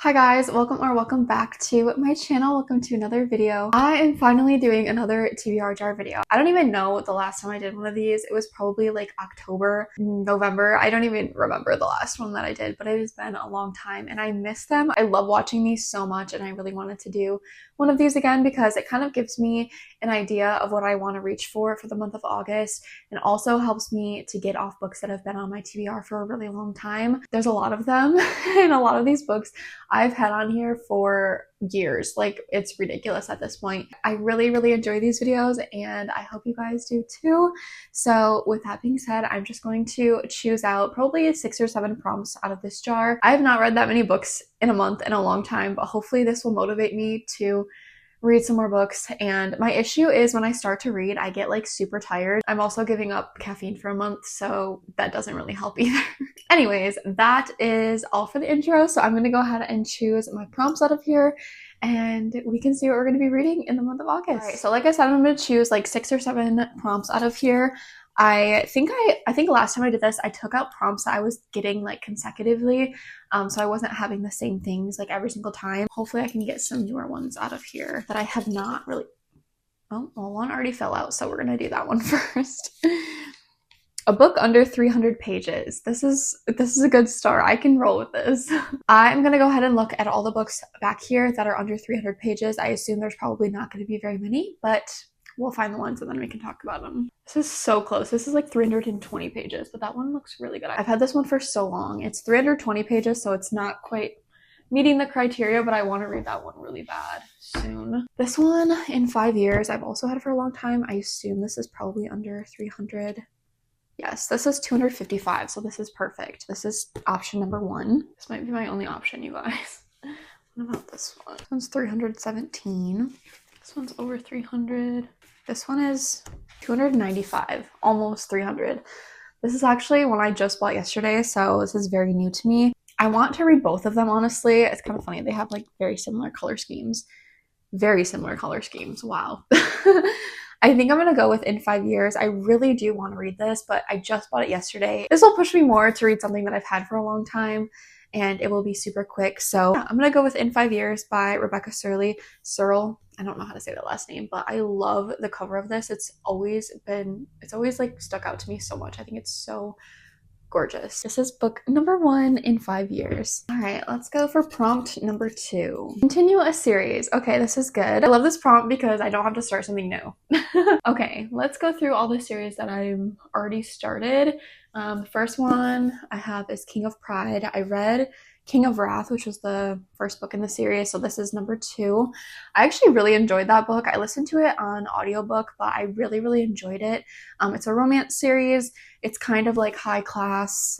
Hi guys, welcome back to my channel. Welcome to another video. I am finally doing another TBR jar video. I don't even know the last time I did one of these. It was probably like October, November. I don't even remember the last one that I did, but it has been a long time and I miss them. I love watching these so much and I really wanted to do one of these again because it kind of gives me an idea of what I want to reach for the month of August, and also helps me to get off books that have been on my TBR for a really long time. There's a lot of them and a lot of these books I've had on here for years. Like, it's ridiculous at this point. I really enjoy these videos and I hope you guys do too. So with that being said, I'm just going to choose out probably 6 or 7 prompts out of this jar. I have not read that many books in a month in a long time, but hopefully this will motivate me to read some more books. And my issue is when I start to read, I get like super tired. I'm also giving up caffeine for a month, so that doesn't really help either. Anyways, that is all for the intro. So I'm going to go ahead and choose my prompts out of here and we can see what we're going to be reading in the month of August. All right, so like I said, I'm going to choose like 6 or 7 prompts out of here. I think last time I did this, I took out prompts that I was getting like consecutively, so I wasn't having the same things like every single time. Hopefully I can get some newer ones out of here that I have not really. Oh, well, one already fell out, so we're gonna do that one first. A book under 300 pages. This is a good start. I can roll with this. I'm gonna go ahead and look at all the books back here that are under 300 pages. I assume there's probably not going to be very many, but we'll find the ones and then we can talk about them. This is so close. This is like 320 pages, but that one looks really good. I've had this one for so long. It's 320 pages, so it's not quite meeting the criteria, but I want to read that one really bad soon. This one, In 5 Years, I've also had it for a long time. I assume this is probably under 300. Yes, this is 255, so this is perfect. This is option number 1. This might be my only option, you guys. What about this one? This one's 317. This one's over 300. This one is 295, almost 300. This is actually one I just bought yesterday, so this is very new to me. I want to read both of them, honestly. It's kind of funny. They have like very similar color schemes. Very similar color schemes. Wow. I think I'm going to go with In 5 Years. I really do want to read this, but I just bought it yesterday. This will push me more to read something that I've had for a long time, and it will be super quick. So yeah, I'm going to go with In 5 Years by Rebecca Searle. I don't know how to say that last name, but I love the cover of this. It's always like stuck out to me so much. I think it's so gorgeous. This is book number 1, In 5 Years. All right, let's go for prompt number 2. Continue a series. Okay, this is good. I love this prompt because I don't have to start something new. Okay, let's go through all the series that I've already started. The first one I have is King of Pride. I read King of Wrath, which was the first book in the series, so this is number 2. I actually really enjoyed that book. I listened to it on audiobook, but I really enjoyed it. It's a romance series. It's kind of like high class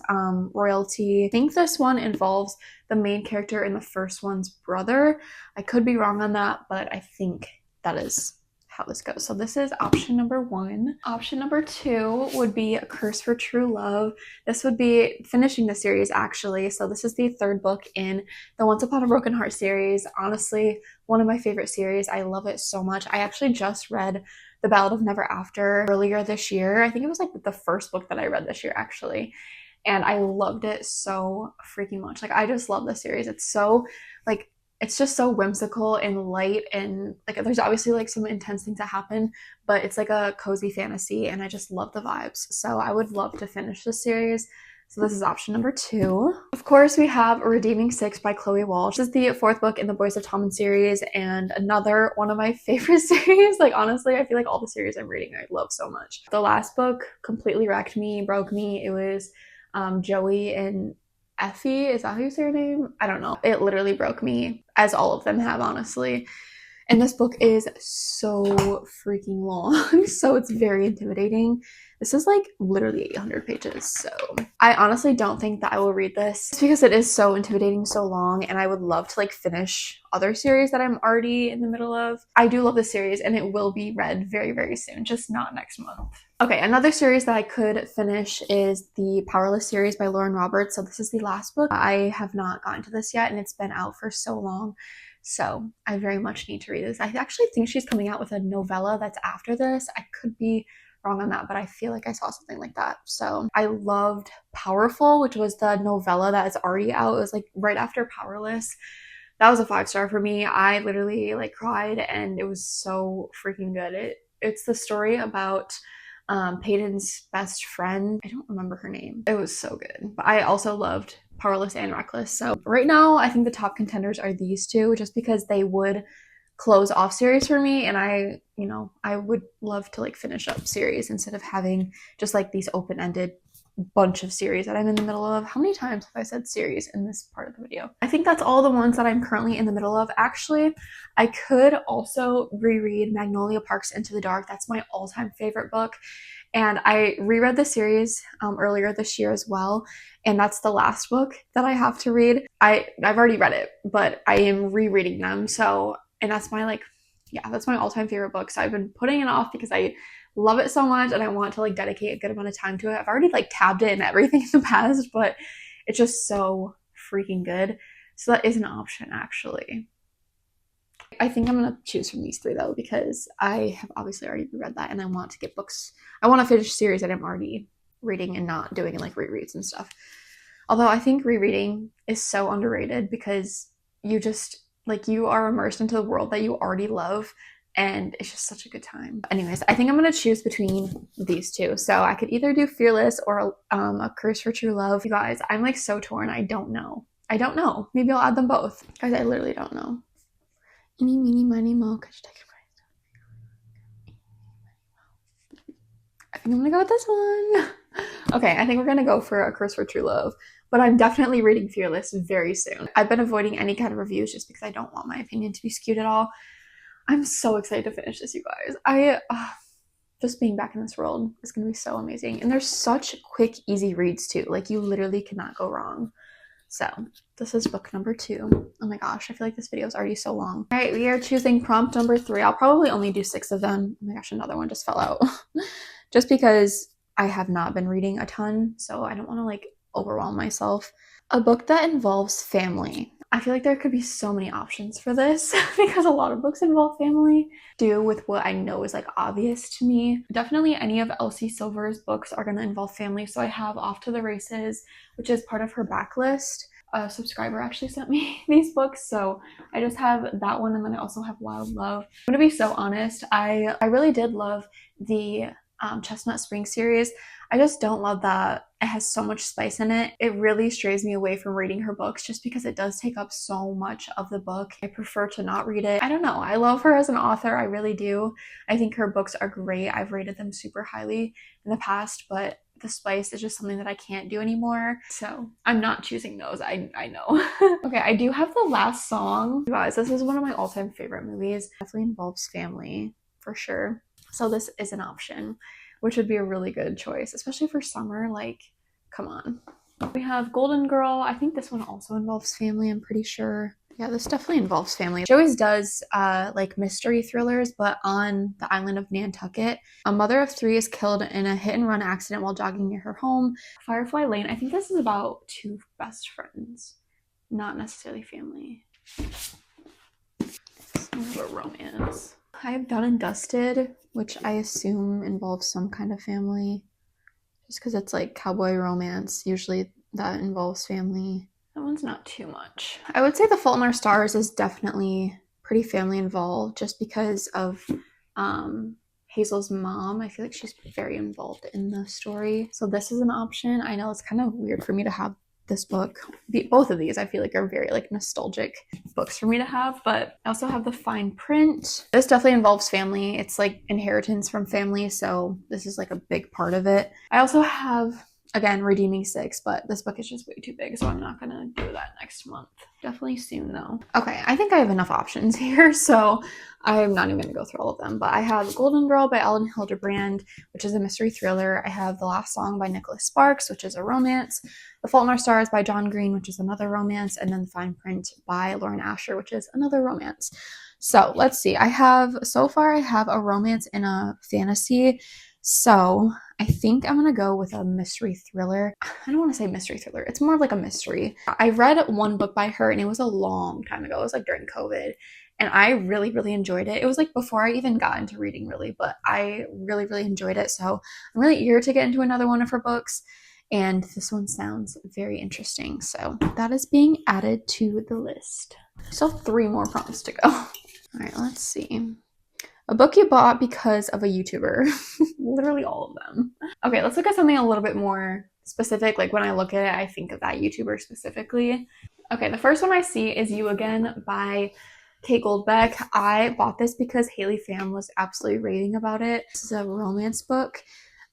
royalty. I think this one involves the main character in the first one's brother. I could be wrong on that, but I think that is how this goes. So this is option number 1. Option number 2 would be A Curse for True Love. This would be finishing the series, actually. So this is the 3rd book in the Once Upon a Broken Heart series. Honestly, one of my favorite series. I love it so much. I actually just read The Ballad of Never After earlier this year. I think it was like the first book that I read this year, actually. And I loved it so freaking much. Like, I just love this series. It's so, like, it's just so whimsical and light, and like there's obviously like some intense things that happen, but it's like a cozy fantasy and I just love the vibes. So I would love to finish this series. So this is option number 2. Of course, we have Redeeming 6 by Chloe Walsh. This is the 4th book in the Boys of Tommen series and another one of my favorite series. Like, honestly, I feel like all the series I'm reading I love so much. The last book completely wrecked me, broke me. It was Joey and Effie, is that how you say her name? I don't know. It literally broke me, as all of them have, honestly. And this book is so freaking long, so it's very intimidating. This is like literally 800 pages, so I honestly don't think that I will read this just because it is so intimidating, so long, and I would love to like finish other series that I'm already in the middle of. I do love this series and it will be read very soon, just not next month. Okay, another series that I could finish is the Powerless series by Lauren Roberts. So this is the last book. I have not gotten to this yet and it's been out for so long. So I very much need to read this. I actually think she's coming out with a novella that's after this. I could be wrong on that, but I feel like I saw something like that. So I loved Powerful, which was the novella that is already out. It was like right after Powerless. That was a 5-star for me. I literally like cried and it was so freaking good. It's the story about Peyton's best friend. I don't remember her name. It was so good. But I also loved Powerless and Reckless. So right now I think the top contenders are these two, just because they would close off series for me, and I would love to like finish up series instead of having just like these open-ended bunch of series that I'm in the middle of. How many times have I said series in this part of the video? I think that's all the ones that I'm currently in the middle of. Actually, I could also reread Magnolia Park's Into the Dark. That's my all-time favorite book. And I reread the series earlier this year as well. And that's the last book that I have to read. I've already read it, but I am rereading them. So, and that's my that's my all-time favorite book. So I've been putting it off because I love it so much and I want to like dedicate a good amount of time to it. I've already like tabbed it and everything in the past, but it's just so freaking good. So that is an option actually. I think I'm gonna choose from these three though, because I have obviously already read that and I want to get books. I want to finish series that I'm already reading and not doing like rereads and stuff. Although I think rereading is so underrated because you just like you are immersed into the world that you already love. And it's just such a good time. Anyways, I think I'm going to choose between these two. So I could either do Fearless or A Curse for True Love. You guys, I'm like so torn. I don't know. Maybe I'll add them both. Guys, I literally don't know. Eeny, meeny, miny, moe. Could you take your prize? I think I'm going to go with this one. Okay, I think we're going to go for A Curse for True Love. But I'm definitely reading Fearless very soon. I've been avoiding any kind of reviews just because I don't want my opinion to be skewed at all. I'm so excited to finish this, you guys. Just being back in this world is going to be so amazing. And there's such quick, easy reads too. Like you literally cannot go wrong. So this is book number 2. Oh my gosh, I feel like this video is already so long. All right, we are choosing prompt number 3. I'll probably only do 6 of them. Oh my gosh, another one just fell out. Just because I have not been reading a ton, so I don't want to like overwhelm myself. A book that involves family. I feel like there could be so many options for this because a lot of books involve family. Do with what I know is like obvious to me. Definitely any of Elsie Silver's books are going to involve family. So I have Off to the Races, which is part of her backlist. A subscriber actually sent me these books, so I just have that one, and then I also have Wild Love. I'm going to be so honest, I really did love the Chestnut Spring series. I just don't love that it has so much spice in it. It really strays me away from reading her books just because it does take up so much of the book. I prefer to not read it. I don't know. I love her as an author. I really do. I think her books are great. I've rated them super highly in the past, but the spice is just something that I can't do anymore. So I'm not choosing those. I know. Okay, I do have the last song. You guys, this is one of my all-time favorite movies. Definitely involves family for sure. So this is an option, which would be a really good choice, especially for summer. Like, come on. We have Golden Girl. I think this one also involves family, I'm pretty sure. Yeah, this definitely involves family. She always does like mystery thrillers, but on the island of Nantucket. A mother of 3 is killed in a hit-and-run accident while jogging near her home. Firefly Lane. I think this is about 2 best friends, not necessarily family. It's more of a romance. I have Done and Dusted, which I assume involves some kind of family. Just because it's like cowboy romance. Usually that involves family. That one's not too much. I would say The Fault in Our Stars is definitely pretty family involved just because of Hazel's mom. I feel like she's very involved in the story. So this is an option. I know it's kind of weird for me to have this book. Both of these I feel like are very like nostalgic books for me to have, but I also have The Fine Print. This definitely involves family. It's like inheritance from family, so this is like a big part of it. I also have, again, Redeeming 6, but this book is just way too big, so I'm not gonna do that next month. Definitely soon though. Okay, I think I have enough options here, so I'm not even gonna go through all of them, but I have Golden Girl by Ellen Hildebrand, which is a mystery thriller. I have The Last Song by Nicholas Sparks, which is a romance. The Fault in Our Stars by John Green, which is another romance, and then The Fine Print by Lauren Asher, which is another romance. So let's see. So far I have a romance and a fantasy. So I think I'm going to go with a mystery thriller. I don't want to say mystery thriller. It's more like a mystery. I read one book by her and it was a long time ago. It was like during COVID. And I really, really enjoyed it. It was like before I even got into reading really, but I really, really enjoyed it. So I'm really eager to get into another one of her books. and this one sounds very interesting. So that is being added to the list. Still 3 more prompts to go. All right, let's see. A book you bought because of a YouTuber. Literally all of them. Okay, let's look at something a little bit more specific. Like when I look at it, I think of that YouTuber specifically. Okay, the first one I see is You Again by Kate Goldbeck. I bought this because Haley Pham was absolutely raving about it. This is a romance book.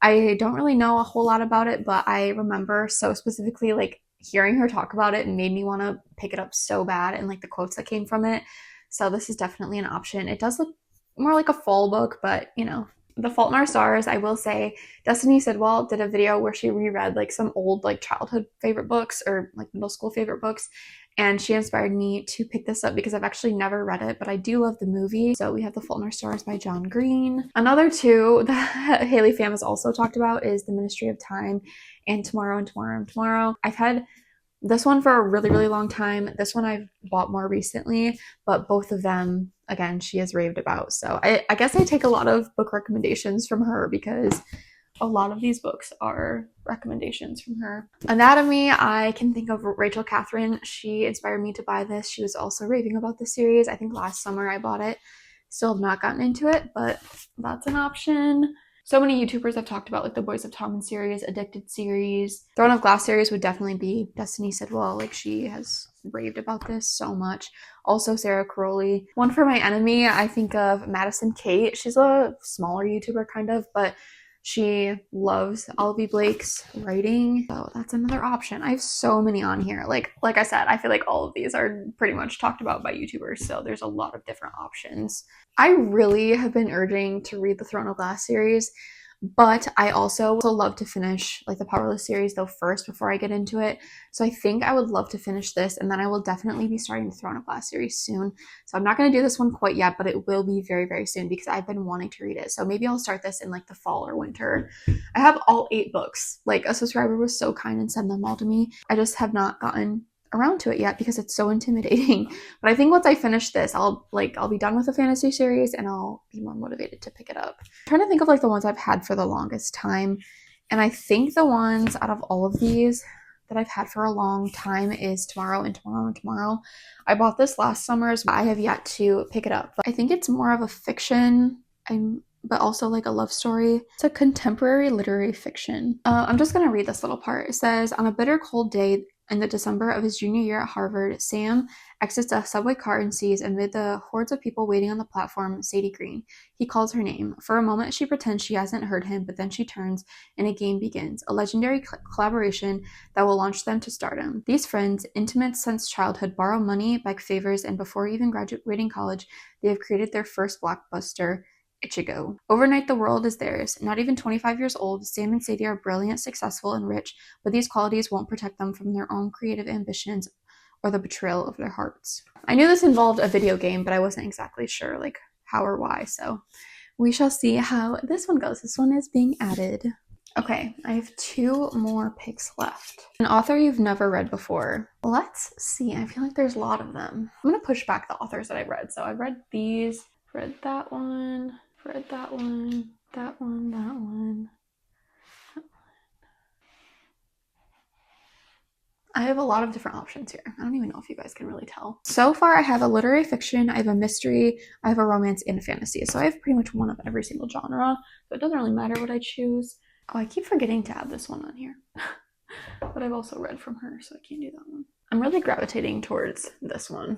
I don't really know a whole lot about it, but I remember so specifically like hearing her talk about it and made me want to pick it up so bad, and like the quotes that came from it. So this is definitely an option. It does look more like a fall book, but you know. The Fault in Our Stars, I will say, Destiny Sidwell did a video where she reread like some old like childhood favorite books or like middle school favorite books, and she inspired me to pick this up because I've actually never read it, but I do love the movie. So we have The Fault in Our Stars by John Green. Another 2 that Haley Pham has also talked about is The Ministry of Time and Tomorrow and Tomorrow and Tomorrow. I've had this one for a really, really long time. This one I've bought more recently, but both of them, again, she has raved about. So I guess I take a lot of book recommendations from her because a lot of these books are recommendations from her. Anatomy, I can think of Rachel Catherine. She inspired me to buy this. She was also raving about the series. I think last summer I bought it. Still have not gotten into it, but that's an option. So many YouTubers have talked about like the Boys of Tommen series, Addicted series. Throne of Glass series would definitely be Destiny Sidwell. Like she has raved about this so much. Also Sarah Crowley. One for My Enemy, I think of Madison Kate. She's a smaller YouTuber kind of, but she loves Olivia Blake's writing. So that's another option. I have so many on here. Like I said, I feel like all of these are pretty much talked about by YouTubers. So there's a lot of different options. I really have been urging to read the Throne of Glass series, but I also love to finish like the Powerless series though first before I get into it. So I think I would love to finish this, and then I will definitely be starting the Throne of Glass series soon. So I'm not going to do this one quite yet, but it will be very, very soon because I've been wanting to read it. So maybe I'll start this in like the fall or winter. I have all 8 books. Like a subscriber was so kind and sent them all to me. I just have not gotten around to it yet because it's so intimidating. But I think once I finish this, I'll be done with the fantasy series and I'll be more motivated to pick it up. I'm trying to think of like the ones I've had for the longest time, and I think the ones out of all of these that I've had for a long time is Tomorrow and Tomorrow and Tomorrow. I bought this last summer, so I have yet to pick it up. But I think it's more of a fiction, but also like a love story. It's a contemporary literary fiction. I'm just gonna read this little part. It says, on a bitter cold day in the December of his junior year at Harvard, Sam exits a subway car and sees, amid the hordes of people waiting on the platform, Sadie Green. He calls her name. For a moment, she pretends she hasn't heard him, but then she turns, and a game begins. A legendary collaboration that will launch them to stardom. These friends, intimate since childhood, borrow money, beg favors, and before even graduating college, they have created their first blockbuster, Ichigo. Overnight, the world is theirs. Not even 25 years old, Sam and Sadie are brilliant, successful, and rich, but these qualities won't protect them from their own creative ambitions or the betrayal of their hearts. I knew this involved a video game, but I wasn't exactly sure like how or why, so we shall see how this one goes. This one is being added. Okay, I have 2 more picks left. An author you've never read before. Let's see, I feel like there's a lot of them. I'm gonna push back the authors that I've read. So I've read these, read that one, read that one, that one, that one. I have a lot of different options here. I don't even know if you guys can really tell. So far, I have a literary fiction, I have a mystery, I have a romance, and a fantasy. So I have pretty much one of every single genre. So it doesn't really matter what I choose. Oh, I keep forgetting to add this one on here. But I've also read from her, so I can't do that one. I'm really gravitating towards this one.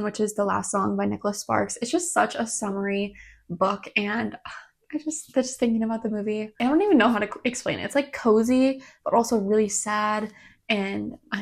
Which is The Last Song by Nicholas Sparks. It's just such a summary book, and just thinking about the movie, I don't even know how to explain it. It's like cozy, but also really sad, and I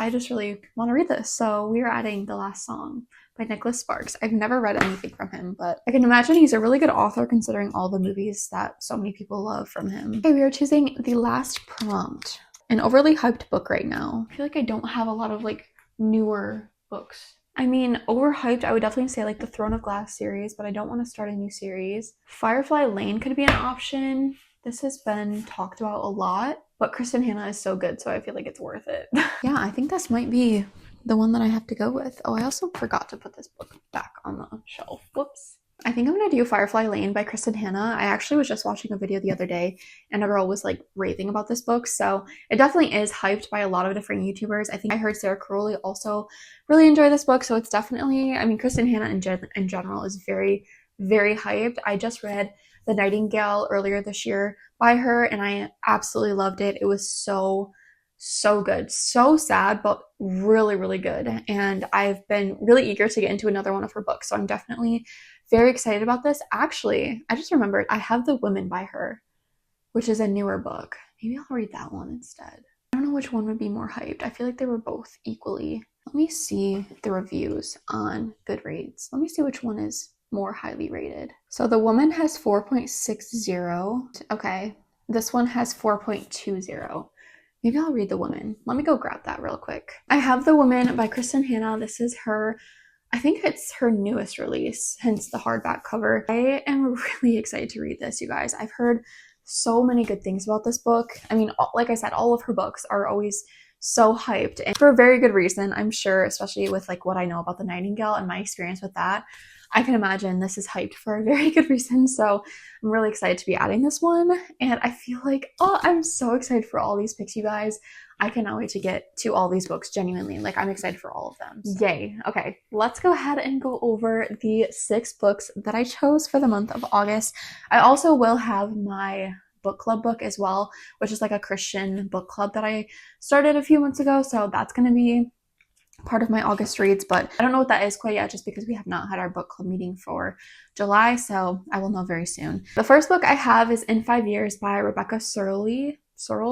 just really want to read this. So we are adding The Last Song by Nicholas Sparks. I've never read anything from him, but I can imagine he's a really good author considering all the movies that so many people love from him. Okay, we are choosing The Last Prompt. An overly hyped book right now. I feel like I don't have a lot of like newer books. I mean, overhyped, I would definitely say like the Throne of Glass series, but I don't want to start a new series. Firefly Lane could be an option. This has been talked about a lot, but Kristen Hanna is so good, so I feel like it's worth it. Yeah, I think this might be the one that I have to go with. Oh, I also forgot to put this book back on the shelf. Whoops. I think I'm gonna do Firefly Lane by Kristen Hanna. I actually was just watching a video the other day and a girl was like raving about this book. So it definitely is hyped by a lot of different YouTubers. I think I heard Sarah Caroli also really enjoy this book. So it's definitely, I mean, Kristen Hanna in general is very, very hyped. I just read The Nightingale earlier this year by her and I absolutely loved it. It was so good. So sad, but really, really good. And I've been really eager to get into another one of her books. So I'm definitely very excited about this. Actually, I just remembered I have The Women by her, which is a newer book. Maybe I'll read that one instead. I don't know which one would be more hyped. I feel like they were both equally. Let me see the reviews on Goodreads. Let me see which one is more highly rated. So The Woman has 4.60. Okay, this one has 4.20. Maybe I'll read The Woman. Let me go grab that real quick. I have The Woman by Kristen Hanna. This is her, I think it's her newest release, hence the hardback cover. I am really excited to read this, you guys. I've heard so many good things about this book. I mean, like I said, all of her books are always so hyped and for a very good reason, I'm sure, especially with like what I know about The Nightingale and my experience with that. I can imagine this is hyped for a very good reason. So I'm really excited to be adding this one. And I feel like, oh, I'm so excited for all these picks, you guys. I cannot wait to get to all these books, genuinely. Like, I'm excited for all of them. So. Yay. Okay, let's go ahead and go over the 6 books that I chose for the month of August. I also will have my book club book as well, which is like a Christian book club that I started a few months ago. So that's going to be part of my August reads, but I don't know what that is quite yet just because we have not had our book club meeting for July, so I will know very soon. The first book I have is In 5 Years by Rebecca Searle,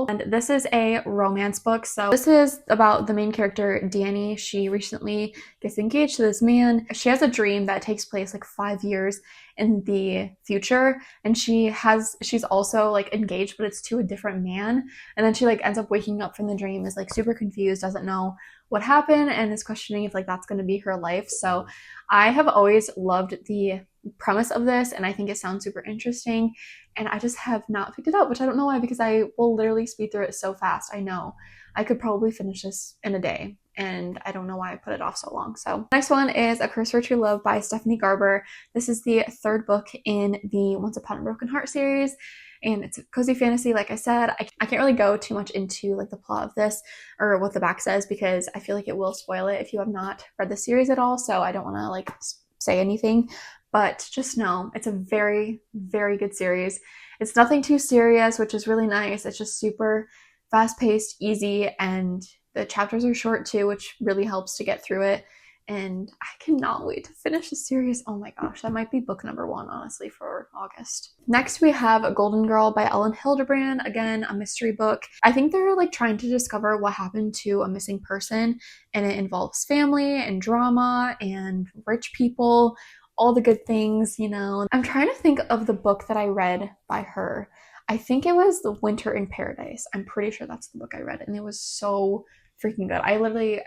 and this is a romance book. So this is about the main character, Dani. She recently gets engaged to this man. She has a dream that takes place like 5 years in the future, and she's also like engaged, but it's to a different man. And then she like ends up waking up from the dream, is like super confused, doesn't know what happened, and is questioning if like that's going to be her life. So I have always loved the premise of this, and I think it sounds super interesting, and I just have not picked it up, which I don't know why, because I will literally speed through it so fast. I know I could probably finish this in a day, and I don't know why I put it off so long. So next one is A Curse for True Love by Stephanie Garber. This is the 3rd book in the Once Upon a Broken Heart series, and it's a cozy fantasy. Like I said, I can't really go too much into like the plot of this or what the back says because I feel like it will spoil it if you have not read the series at all, so I don't want to like say anything, but just know it's a very, very good series. It's nothing too serious, which is really nice. It's just super fast-paced, easy, and the chapters are short too, which really helps to get through it. And I cannot wait to finish the series. Oh my gosh, that might be book number 1, honestly, for August. Next, we have Golden Girl by Ellen Hildebrand. Again, a mystery book. I think they're like trying to discover what happened to a missing person, and it involves family and drama and rich people, all the good things, you know. I'm trying to think of the book that I read by her. I think it was The Winter in Paradise. I'm pretty sure that's the book I read, and it was so freaking good. I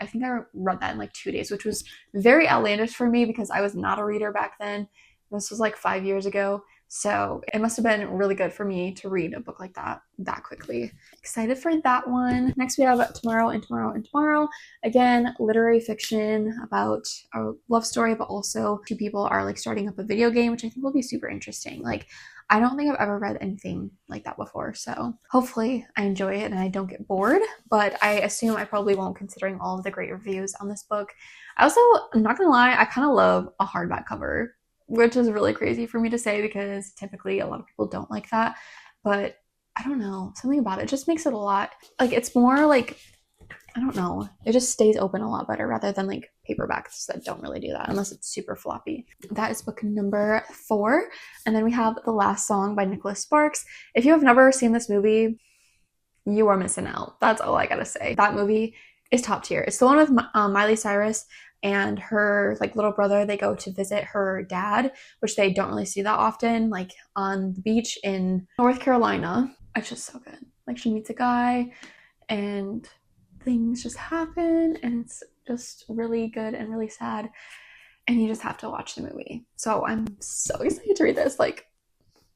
think I read that in like 2 days, which was very outlandish for me because I was not a reader back then. This was like 5 years ago. So it must have been really good for me to read a book like that quickly. Excited for that one. Next we have Tomorrow and Tomorrow and Tomorrow. Again, literary fiction about a love story, but also 2 people are like starting up a video game, which I think will be super interesting. Like, I don't think I've ever read anything like that before, so hopefully I enjoy it and I don't get bored, but I assume I probably won't considering all of the great reviews on this book. I also, I'm not gonna lie, I kind of love a hardback cover, which is really crazy for me to say because typically a lot of people don't like that, but I don't know, something about it just makes it a lot, like it's more like, I don't know, it just stays open a lot better rather than like paperbacks that don't really do that unless it's super floppy. That is book number 4. And then we have The Last Song by Nicholas Sparks. If you have never seen this movie, you are missing out. That's all I gotta say. That movie is top tier. It's the one with Miley Cyrus and her like little brother. They go to visit her dad, which they don't really see that often, like on the beach in North Carolina. It's just so good. Like she meets a guy and things just happen and it's just really good and really sad, and you just have to watch the movie. So I'm so excited to read this. Like,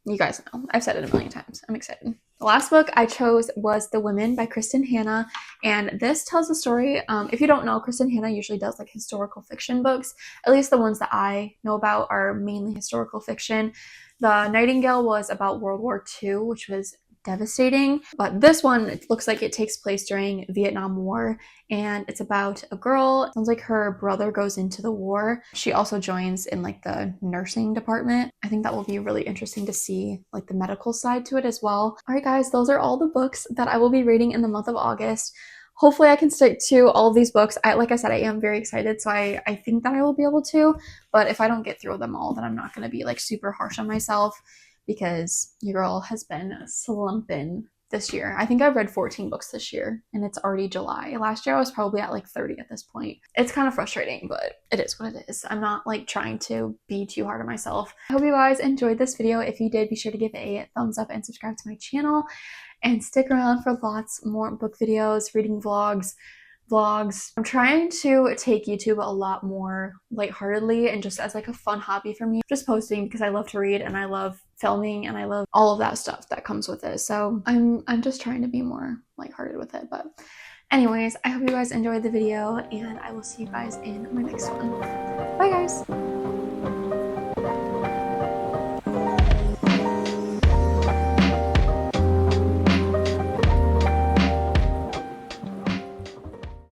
You guys know, I've said it a million times. I'm excited. The last book I chose was The Women by Kristen Hanna, and this tells the story. If you don't know, Kristen Hanna usually does like historical fiction books. At least the ones that I know about are mainly historical fiction. The Nightingale was about World War II, which was devastating, but this one, it looks like it takes place during Vietnam War, and it's about a girl. It sounds like her brother goes into the war. She also joins in like the nursing department. I think that will be really interesting to see like the medical side to it as well. All right guys, those are all the books that I will be reading in the month of August. Hopefully I can stick to all of these books. Like I said, I am very excited, so I think that I will be able to, but if I don't get through them all, then I'm not going to be like super harsh on myself, because your girl has been slumping this year. I think I've read 14 books this year, and it's already July. Last year I was probably at like 30 at this point. It's kind of frustrating, but it is what it is. I'm not like trying to be too hard on myself. I hope you guys enjoyed this video. If you did, be sure to give it a thumbs up and subscribe to my channel, and stick around for lots more book videos, reading vlogs. I'm trying to take YouTube a lot more lightheartedly and just as like a fun hobby for me. Just posting because I love to read and I love filming and I love all of that stuff that comes with it. So I'm just trying to be more lighthearted with it. But anyways, I hope you guys enjoyed the video, and I will see you guys in my next one. Bye guys!